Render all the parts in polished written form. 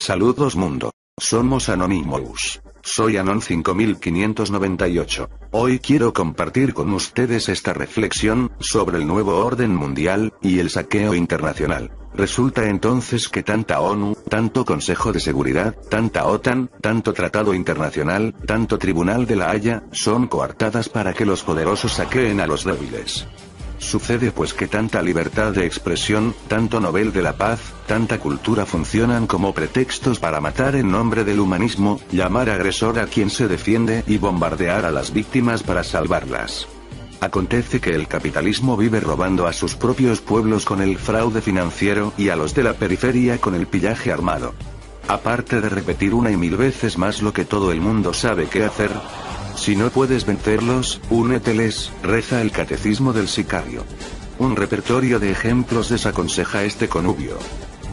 Saludos mundo. Somos Anonymous. Soy Anon 5598. Hoy quiero compartir con ustedes esta reflexión sobre el nuevo orden mundial y el saqueo internacional. Resulta entonces que tanta ONU, tanto Consejo de Seguridad, tanta OTAN, tanto Tratado Internacional, tanto Tribunal de la Haya, son coartadas para que los poderosos saqueen a los débiles. Sucede pues que tanta libertad de expresión, tanto Nobel de la Paz, tanta cultura funcionan como pretextos para matar en nombre del humanismo, llamar agresor a quien se defiende y bombardear a las víctimas para salvarlas. Acontece que el capitalismo vive robando a sus propios pueblos con el fraude financiero y a los de la periferia con el pillaje armado. Aparte de repetir una y mil veces más lo que todo el mundo sabe qué hacer. Si no puedes vencerlos, úneteles, reza el catecismo del sicario. Un repertorio de ejemplos desaconseja este connubio.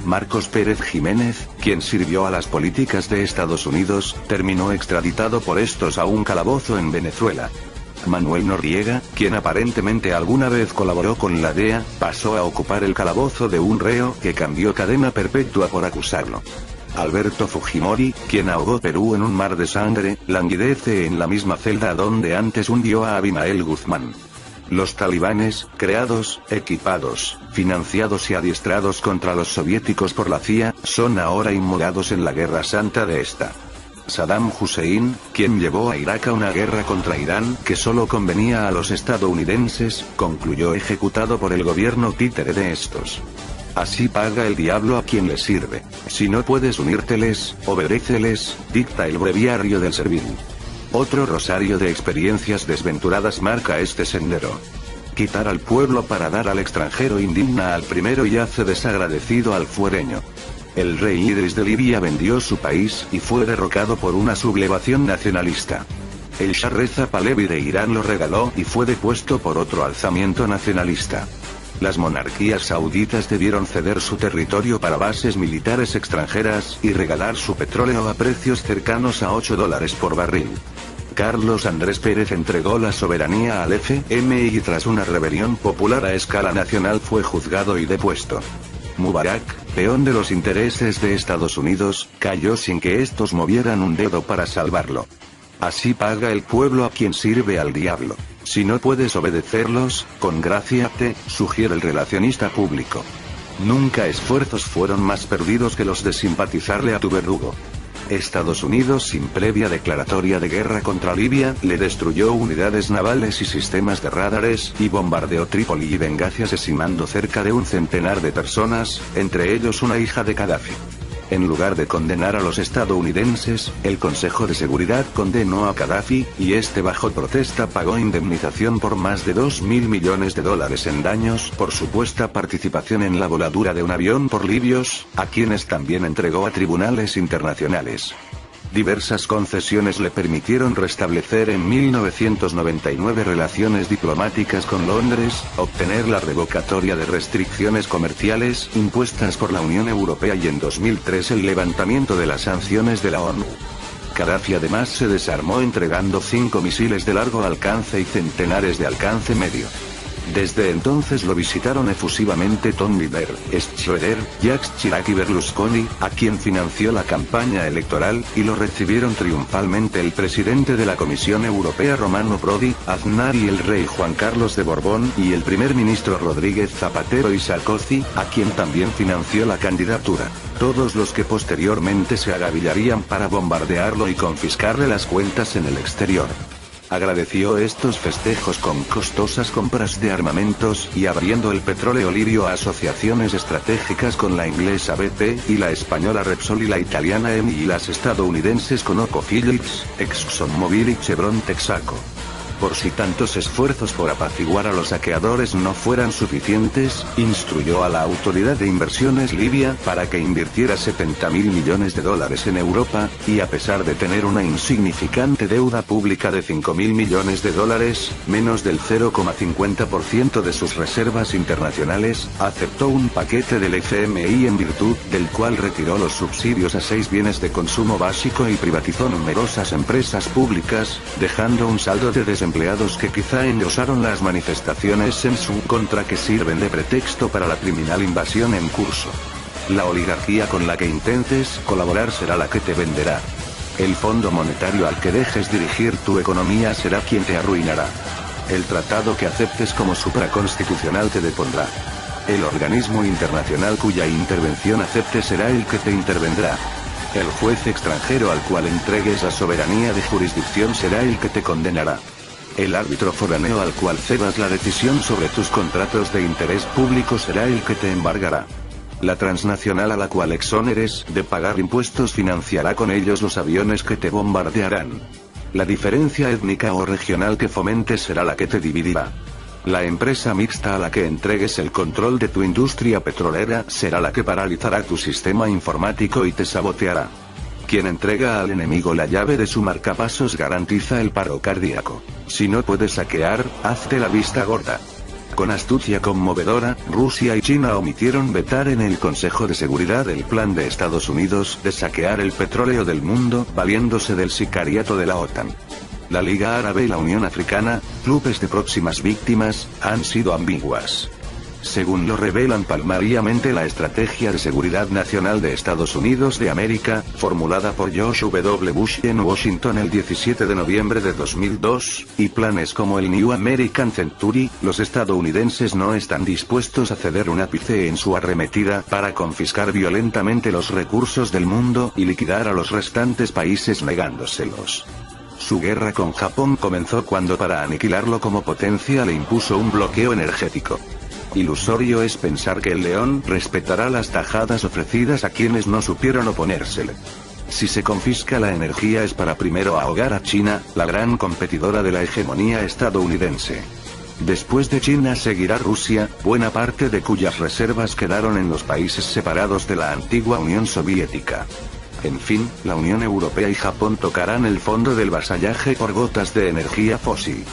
Marcos Pérez Jiménez, quien sirvió a las políticas de Estados Unidos, terminó extraditado por estos a un calabozo en Venezuela. Manuel Noriega, quien aparentemente alguna vez colaboró con la DEA, pasó a ocupar el calabozo de un reo que cambió cadena perpetua por acusarlo. Alberto Fujimori, quien ahogó Perú en un mar de sangre, languidece en la misma celda donde antes hundió a Abimael Guzmán. Los talibanes, creados, equipados, financiados y adiestrados contra los soviéticos por la CIA, son ahora inmolados en la guerra santa de esta. Saddam Hussein, quien llevó a Irak a una guerra contra Irán que solo convenía a los estadounidenses, concluyó ejecutado por el gobierno títere de estos. Así paga el diablo a quien le sirve. Si no puedes unírteles, obedéceles, dicta el breviario del servil. Otro rosario de experiencias desventuradas marca este sendero. Quitar al pueblo para dar al extranjero indigna al primero y hace desagradecido al fuereño. El rey Idris de Libia vendió su país y fue derrocado por una sublevación nacionalista. El Shah Reza Pahlavi de Irán lo regaló y fue depuesto por otro alzamiento nacionalista. Las monarquías sauditas debieron ceder su territorio para bases militares extranjeras y regalar su petróleo a precios cercanos a $8 por barril. Carlos Andrés Pérez entregó la soberanía al FMI y tras una rebelión popular a escala nacional fue juzgado y depuesto. Mubarak, peón de los intereses de Estados Unidos, cayó sin que estos movieran un dedo para salvarlo. Así paga el pueblo a quien sirve al diablo. Si no puedes obedecerlos, congráciate, sugiere el relacionista público. Nunca esfuerzos fueron más perdidos que los de simpatizarle a tu verdugo. Estados Unidos, sin previa declaratoria de guerra contra Libia, le destruyó unidades navales y sistemas de radares, y bombardeó Trípoli y Benghazi asesinando cerca de un centenar de personas, entre ellos una hija de Gaddafi. En lugar de condenar a los estadounidenses, el Consejo de Seguridad condenó a Gaddafi, y este bajo protesta pagó indemnización por más de $2.000 millones en daños por supuesta participación en la voladura de un avión por libios, a quienes también entregó a tribunales internacionales. Diversas concesiones le permitieron restablecer en 1999 relaciones diplomáticas con Londres, obtener la revocatoria de restricciones comerciales impuestas por la Unión Europea y en 2003 el levantamiento de las sanciones de la ONU. Gaddafi además se desarmó entregando 5 misiles de largo alcance y centenares de alcance medio. Desde entonces lo visitaron efusivamente Tony Blair, Schroeder, Jacques Chirac y Berlusconi, a quien financió la campaña electoral, y lo recibieron triunfalmente el presidente de la Comisión Europea Romano Prodi, Aznar y el rey Juan Carlos de Borbón y el primer ministro Rodríguez Zapatero y Sarkozy, a quien también financió la candidatura. Todos los que posteriormente se agavillarían para bombardearlo y confiscarle las cuentas en el exterior. Agradeció estos festejos con costosas compras de armamentos y abriendo el petróleo libio a asociaciones estratégicas con la inglesa BP y la española Repsol y la italiana Eni y las estadounidenses ConocoPhillips, ExxonMobil y Chevron Texaco. Por si tantos esfuerzos por apaciguar a los saqueadores no fueran suficientes, instruyó a la Autoridad de Inversiones Libia para que invirtiera $70.000 millones en Europa, y a pesar de tener una insignificante deuda pública de $5.000 millones, menos del 0,50% de sus reservas internacionales, aceptó un paquete del FMI en virtud del cual retiró los subsidios a 6 bienes de consumo básico y privatizó numerosas empresas públicas, dejando un saldo de desempleados que quizá engrosaron las manifestaciones en su contra que sirven de pretexto para la criminal invasión en curso. La oligarquía con la que intentes colaborar será la que te venderá. El Fondo Monetario al que dejes dirigir tu economía será quien te arruinará. El tratado que aceptes como supraconstitucional te depondrá. El organismo internacional cuya intervención aceptes será el que te intervendrá. El juez extranjero al cual entregues la soberanía de jurisdicción será el que te condenará. El árbitro foráneo al cual cedas la decisión sobre tus contratos de interés público será el que te embargará. La transnacional a la cual exoneres de pagar impuestos financiará con ellos los aviones que te bombardearán. La diferencia étnica o regional que fomentes será la que te dividirá. La empresa mixta a la que entregues el control de tu industria petrolera será la que paralizará tu sistema informático y te saboteará. Quien entrega al enemigo la llave de su marcapasos garantiza el paro cardíaco. Si no puedes saquear, hazte la vista gorda. Con astucia conmovedora, Rusia y China omitieron vetar en el Consejo de Seguridad el plan de Estados Unidos de saquear el petróleo del mundo, valiéndose del sicariato de la OTAN. La Liga Árabe y la Unión Africana, clubes de próximas víctimas, han sido ambiguas. Según lo revelan palmariamente la Estrategia de Seguridad Nacional de Estados Unidos de América, formulada por George W. Bush en Washington el 17 de noviembre de 2002, y planes como el New American Century, los estadounidenses no están dispuestos a ceder un ápice en su arremetida para confiscar violentamente los recursos del mundo y liquidar a los restantes países negándoselos. Su guerra con Japón comenzó cuando para aniquilarlo como potencia le impuso un bloqueo energético. Ilusorio es pensar que el león respetará las tajadas ofrecidas a quienes no supieron oponérsele. Si se confisca la energía es para primero ahogar a China, la gran competidora de la hegemonía estadounidense. Después de China seguirá Rusia, buena parte de cuyas reservas quedaron en los países separados de la antigua Unión Soviética. En fin, la Unión Europea y Japón tocarán el fondo del vasallaje por gotas de energía fósil.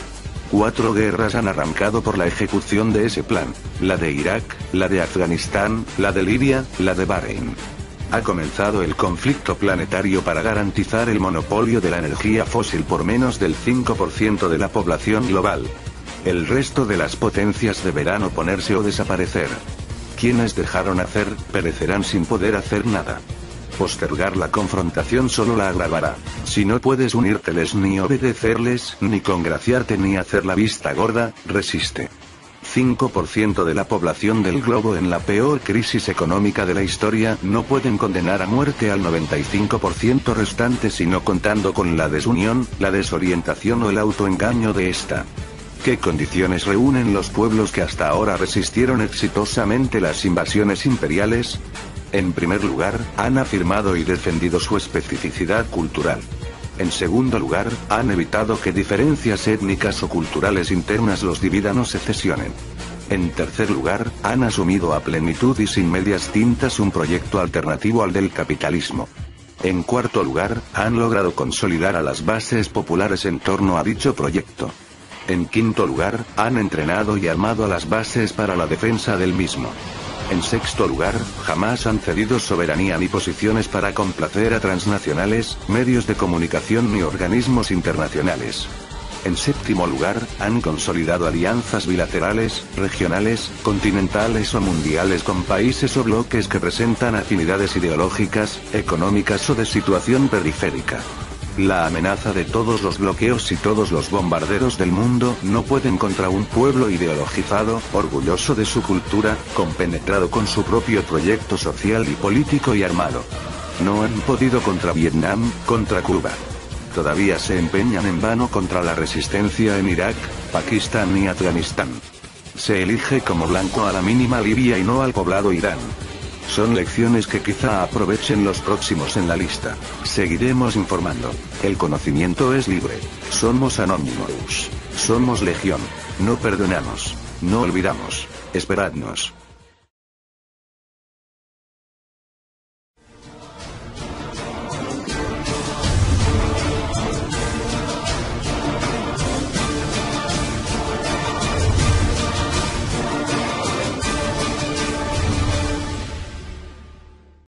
4 guerras han arrancado por la ejecución de ese plan: la de Irak, la de Afganistán, la de Libia, la de Bahrein. Ha comenzado el conflicto planetario para garantizar el monopolio de la energía fósil por menos del 5% de la población global. El resto de las potencias deberán oponerse o desaparecer. Quienes dejaron hacer, perecerán sin poder hacer nada. Postergar la confrontación solo la agravará. Si no puedes unírteles ni obedecerles, ni congraciarte ni hacer la vista gorda, resiste. 5% de la población del globo en la peor crisis económica de la historia no pueden condenar a muerte al 95% restante sino contando con la desunión, la desorientación o el autoengaño de esta. ¿Qué condiciones reúnen los pueblos que hasta ahora resistieron exitosamente las invasiones imperiales? En primer lugar, han afirmado y defendido su especificidad cultural. En segundo lugar, han evitado que diferencias étnicas o culturales internas los dividan o secesionen. En tercer lugar, han asumido a plenitud y sin medias tintas un proyecto alternativo al del capitalismo. En cuarto lugar, han logrado consolidar a las bases populares en torno a dicho proyecto. En quinto lugar, han entrenado y armado a las bases para la defensa del mismo. En sexto lugar, jamás han cedido soberanía ni posiciones para complacer a transnacionales, medios de comunicación ni organismos internacionales. En séptimo lugar, han consolidado alianzas bilaterales, regionales, continentales o mundiales con países o bloques que presentan afinidades ideológicas, económicas o de situación periférica. La amenaza de todos los bloqueos y todos los bombarderos del mundo no pueden contra un pueblo ideologizado, orgulloso de su cultura, compenetrado con su propio proyecto social y político y armado. No han podido contra Vietnam, contra Cuba. Todavía se empeñan en vano contra la resistencia en Irak, Pakistán y Afganistán. Se elige como blanco a la mínima Libia y no al poblado Irán. Son lecciones que quizá aprovechen los próximos en la lista. Seguiremos informando. El conocimiento es libre. Somos Anonymous. Somos Legión. No perdonamos. No olvidamos. Esperadnos.